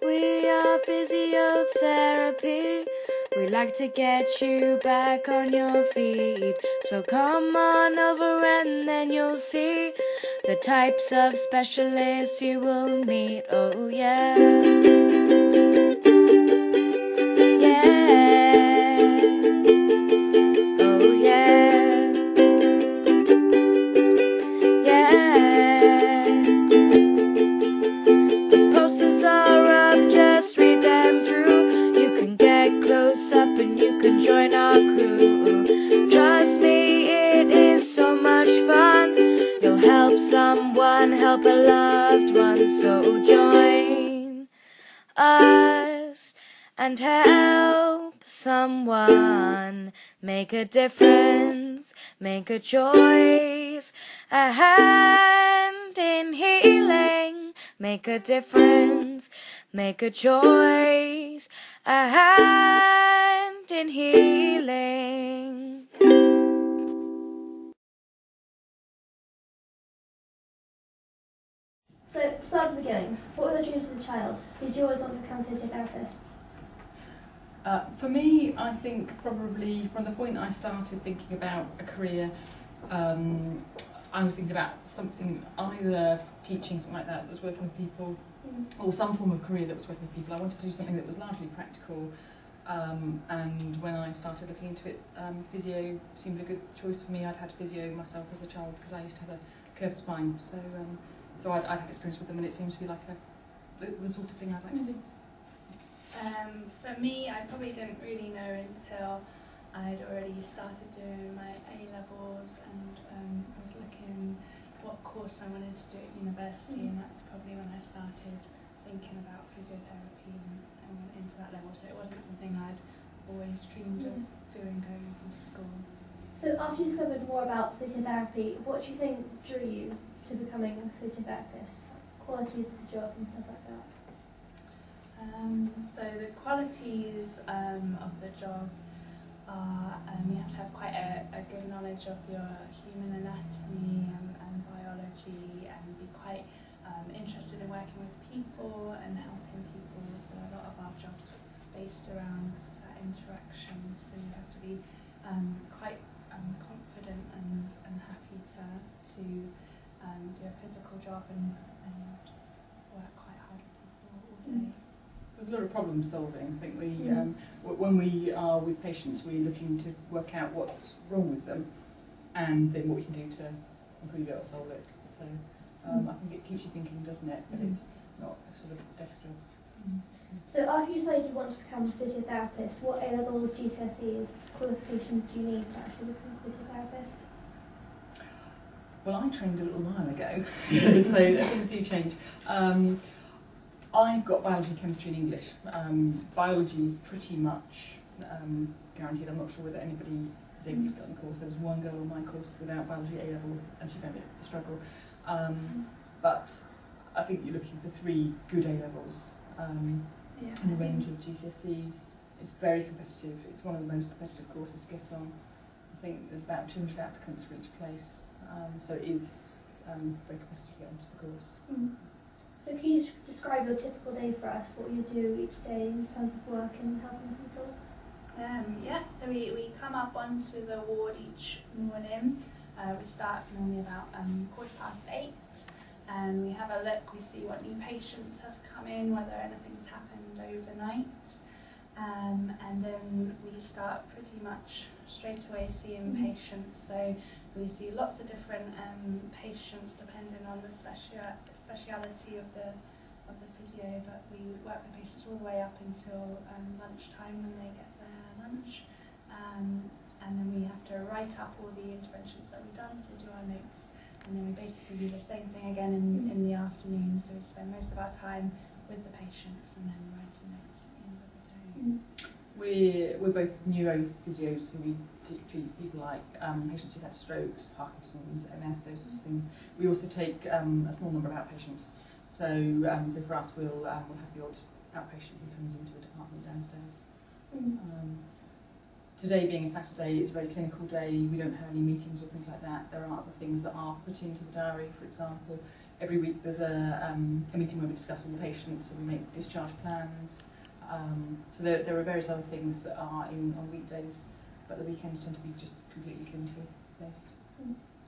we are physiotherapy. We like to get you back on your feet. So come on over and then you'll see the types of specialists you will meet. Oh yeah. Join our crew. Trust me, it is so much fun. You'll help someone, help a loved one. So join us and help someone. Make a difference, make a choice. A hand in healing. Make a difference, make a choice. A hand in healing. So, start at the beginning. What were the dreams as a child? Did you always want to become physiotherapists? For me, I think probably from the point I started thinking about a career, I was thinking about something, either teaching, something like that, that was working with people, or some form of career that was working with people. I wanted to do something that was largely practical, and when I started looking into it, physio seemed a good choice for me. I'd had physio myself as a child because I used to have a curved spine, so I'd had experience with them, and it seemed to be like the sort of thing I'd like to do. For me, I probably didn't really know until I'd already started doing my A-levels and was looking what course I wanted to do at university, and that's probably when I started thinking about physiotherapy and went into that level. So it wasn't something I'd always dreamed of doing going from school. So after you discovered more about physiotherapy, what do you think drew you to becoming a physiotherapist? Qualities of the job and stuff like that? So the qualities of the job are you have to have quite a good knowledge of your human anatomy and biology, and be quite interested in working with people and helping people. So a lot of our jobs based around that interaction. So you have to be quite confident and happy to do a physical job and work quite hard with people all day. There's a lot of problem solving. I think when we are with patients, we're looking to work out what's wrong with them, and then what we can do to improve it or solve it. So I think it keeps you thinking, doesn't it? But it's not a sort of desk job. So after you decided you want to become a physiotherapist, what A-levels, GCSEs, qualifications do you need to actually become a physiotherapist? Well, I trained a little while ago, so things do change. I've got biology, chemistry and English. Biology is pretty much guaranteed. I'm not sure whether anybody is able to get on the course. There was one girl on my course without biology A-level and she found it a struggle. But I think you're looking for 3 good A-levels and a range of GCSEs. It's very competitive. It's one of the most competitive courses to get on. I think there's about 200 applicants for each place. So it is very competitive to get onto the course. So can you describe your typical day for us, what you do each day in terms of work and helping people? So we come up onto the ward each morning. We start normally about 8:15, and we have a look, we see what new patients have come in, whether anything's happened overnight, and then we start pretty much straight away seeing patients. So we see lots of different patients depending on the speciality of the physio, but we work with patients all the way up until lunchtime when they get their lunch, and then we have to write up all the interventions that we've done, so do our notes, and then we basically do the same thing again in the afternoon. So we spend most of our time with the patients and then writing notes at the end of the day. We're both neurophysios, so we treat people like patients who've had strokes, Parkinson's, MS, those sorts of things. We also take a small number of outpatients. So for us, we'll have the odd outpatient who comes into the department downstairs. Today being a Saturday, it's a very clinical day. We don't have any meetings or things like that. There are other things that are put into the diary. For example, every week there's a meeting where we discuss all the patients, so we make discharge plans. So there are various other things that are on weekdays, but the weekends tend to be just completely clinically based.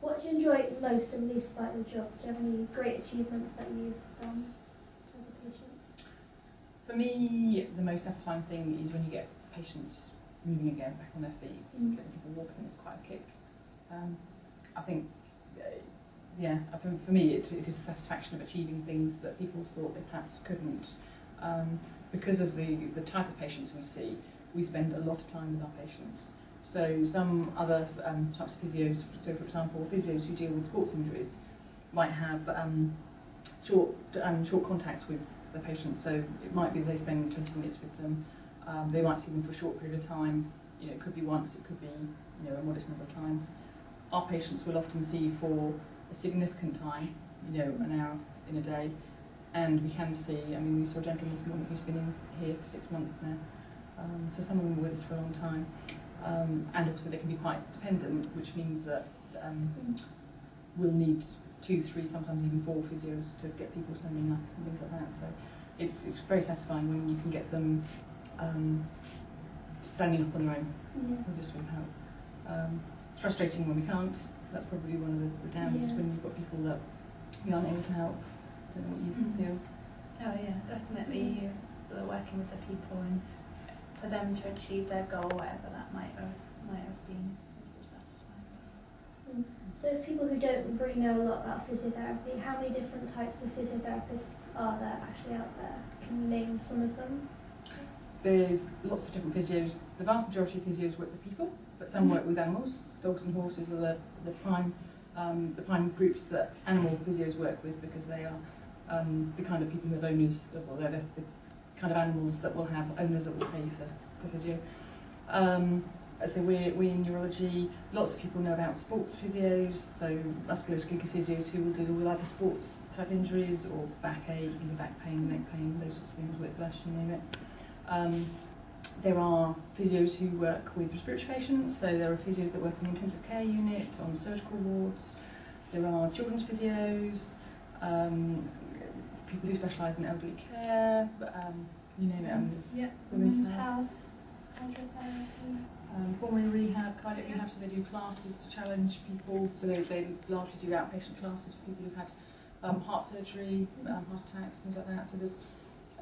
What do you enjoy most and least about your job? Do you have any great achievements that you've done as a patient? For me, the most satisfying thing is when you get patients moving again, back on their feet, getting people walking is quite a kick. I think, for me, it is the satisfaction of achieving things that people thought they perhaps couldn't. Because of the type of patients we see, we spend a lot of time with our patients. So some other types of physios, so for example, physios who deal with sports injuries might have short contacts with the patient. So it might be they spend 20 minutes with them. They might see them for a short period of time. It could be once, it could be a modest number of times. Our patients will often see for a significant time, an hour in a day, and we can see. We saw a gentleman this morning who's been in here for 6 months now. So some of them are with us for a long time. And also they can be quite dependent, which means that we'll need 2, 3, sometimes even 4 physios to get people standing up and things like that. So it's very satisfying when you can get them standing up on their own with just with help. It's frustrating when we can't. That's probably one of the downs when you've got people that you aren't able to help. I don't know what you feel. Oh yeah, definitely. The working with the people and for them to achieve their goal, whatever that might have been, is satisfying. So for people who don't really know a lot about physiotherapy, how many different types of physiotherapists are there actually out there? Can you name some of them? There's lots of different physios. The vast majority of physios work with people, but some work with animals. Dogs and horses are the prime groups that animal physios work with, because they are the kind of people who have owners. Well, they're the kind of animals that will have owners that will pay for physio. So we're in neurology. Lots of people know about sports physios, so musculoskeletal physios who will deal with either sports type injuries or backache, back pain, neck pain, those sorts of things, whiplash, you name it. There are physios who work with respiratory patients, so there are physios that work in the intensive care unit, on surgical wards. There are children's physios, people who specialise in elderly care, you name it. Women's health, hydrotherapy. Pulmonary rehab, cardiac rehab, so they do classes to challenge people, so they largely do outpatient classes for people who've had heart surgery, heart attacks, things like that. So there's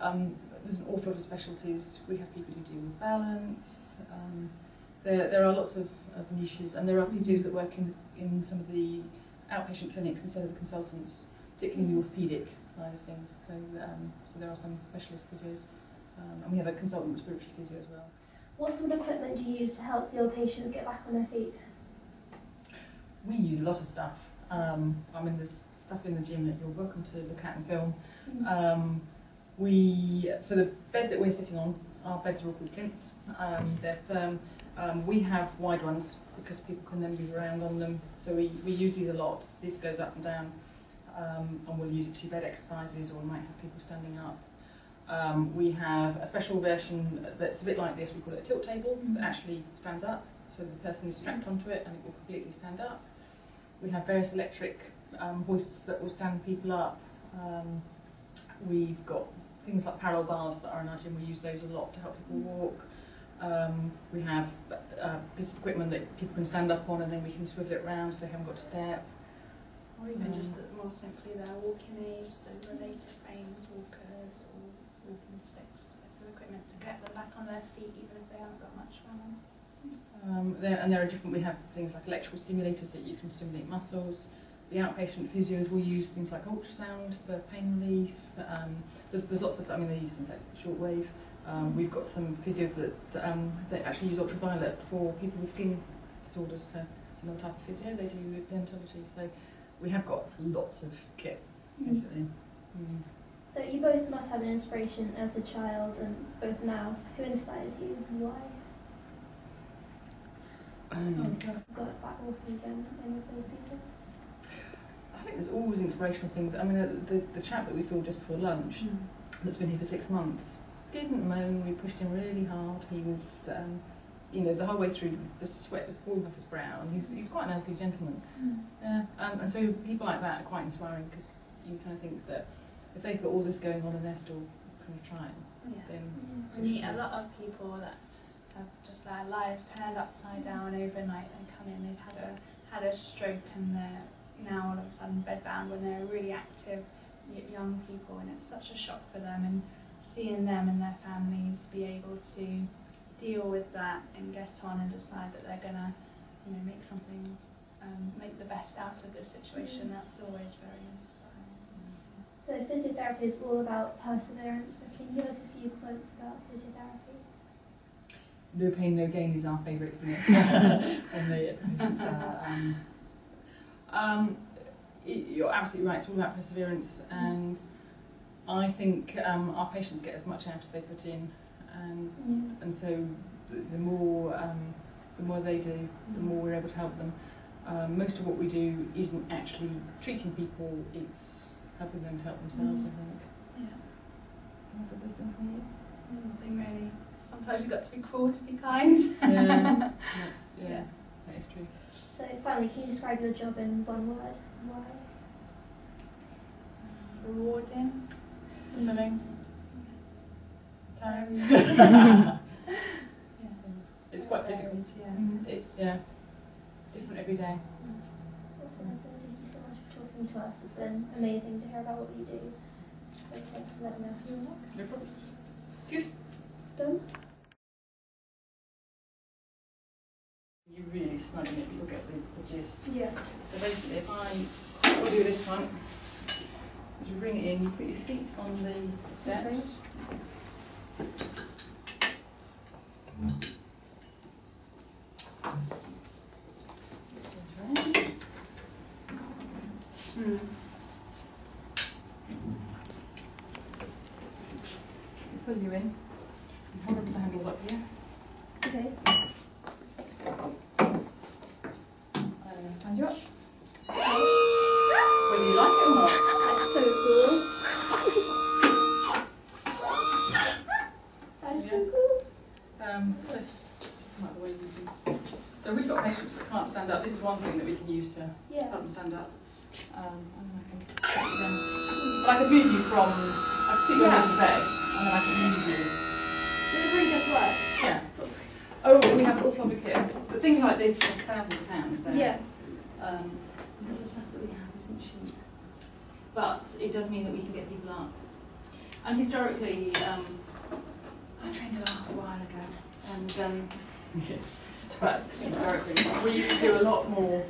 an awful lot of specialties. We have people who deal with balance. There are lots of niches, and there are physios that work in some of the outpatient clinics instead of the consultants, particularly in the orthopaedic side of things. So there are some specialist physios, and we have a consultant respiratory physio as well. What sort of equipment do you use to help your patients get back on their feet? We use a lot of stuff. There's stuff in the gym that you're welcome to look at and film. So the bed that we're sitting on, our beds are all called plinths. They're firm. We have wide ones because people can then move around on them. So we use these a lot. This goes up and down, and we'll use it to do bed exercises, or we might have people standing up. We have a special version that's a bit like this. We call it a tilt table that actually stands up. So the person is strapped onto it and it will completely stand up. We have various electric hoists that will stand people up. We've got things like parallel bars that are in our gym. We use those a lot to help people walk. We have bits of equipment that people can stand up on, and then we can swivel it around so they haven't got to step. Or even just more simply their walking aids, so related frames, walkers, or walking sticks, bits of equipment to get them back on their feet even if they haven't got much balance. There are different, we have things like electrical stimulators that you can stimulate muscles. The outpatient physios will use things like ultrasound for pain relief. There's lots of, they use things like shortwave. We've got some physios that actually use ultraviolet for people with skin disorders. So it's another type of physio. They do dermatology. So we have got lots of kit, basically. So you both must have an inspiration as a child and both now. Who inspires you and why? Got back walking again, any of those people? I think there's always inspirational things. The chap that we saw just before lunch, that's been here for 6 months, didn't moan. We pushed him really hard. He was, the whole way through, the sweat was pouring off his brow, and he's quite an elderly gentleman. And so people like that are quite inspiring because, you kind of think that if they've got all this going on and they're still kind of trying, then we meet a lot of people that have just their lives turned upside down overnight. They come in, they've had a stroke, and they're now all of a sudden bedbound when they're really active young people, and it's such a shock for them. And seeing them and their families be able to deal with that and get on and decide that they're gonna, make something, make the best out of this situation, that's always very inspiring. So physiotherapy is all about perseverance. So can you give us a few quotes about physiotherapy? No pain, no gain is our favourite, isn't it? And the patients are. You're absolutely right. It's all about perseverance, and I think our patients get as much out as they put in, and so the more they do, the more we're able to help them. Most of what we do isn't actually treating people; it's helping them to help themselves. I think. Yeah. That's a wisdom for you. Nothing really. Sometimes you've got to be cruel to be kind. Yeah, that is true. So finally, can you describe your job in one word? Why? Rewarding. Fulfilling. Tiring. It's quite physical. It's different every day. Awesome. So thank you so much for talking to us. It's been amazing to hear about what you do. So thanks for letting us. No problem. Good. Done. You're really snugging it, but you'll get the gist. Yeah. So basically, if I'll do this one. You bring it in, you put your feet on the steps. Pull you in. You hold the handles up here. Okay. Excellent. I'm going to stand you up. Whether you like it or not. That's so cool. That is so cool. So we've got patients that can't stand up. This is one thing that we can use to Yeah. help them stand up. And then I can put you in. But I could move you from, I could sit you on the bed, and then I can move you. It really does work. Yeah. Oh, we have orthopedic here. But things like this cost thousands of pounds. Yeah. The stuff that we have isn't cheap. But it does mean that we can get people up. And historically, I trained a while ago, and but historically, we used to do a lot more.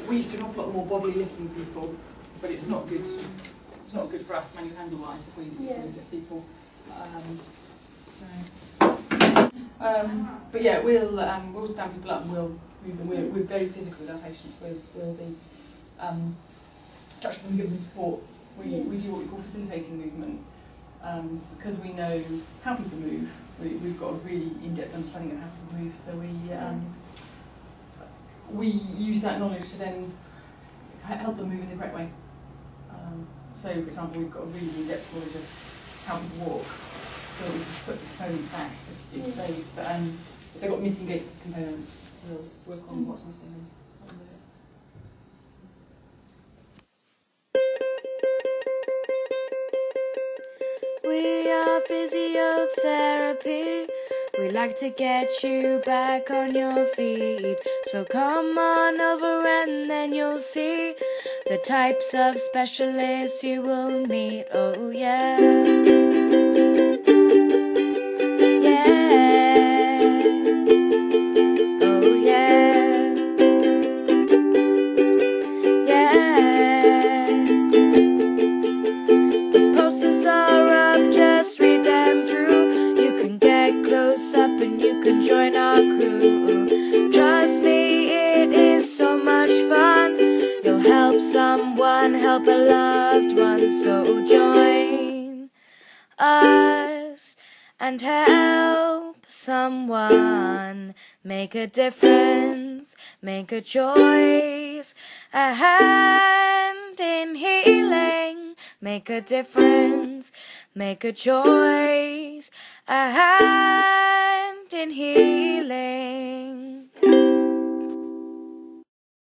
We used to do an awful lot more bodily lifting people, but it's not good. It's not good for us manual handle wise if we lift people. But yeah, we'll stand people up and we'll move them. We're very physical with our patients. We'll be touching them, giving them support. We do what we call facilitating movement because we know how people move. We've got a really in-depth understanding of how people move, so we use that knowledge to then help them move in the correct way. So, for example, we've got a really in-depth knowledge of how people walk, so we can put the components back if they've got missing gait components. We'll work on what's missing. We are physiotherapy. We like to get you back on your feet. So come on over and then you'll see the types of specialists you will meet. Oh yeah. Yeah. Oh yeah. Yeah. The posters are up, just read them through. You can get close up and you can join our crew. Trust me, it is so much fun. You'll help someone, help a loved one. So join us and help someone. Make a difference, make a choice. A hand in healing. Make a difference, make a choice. A hand in healing.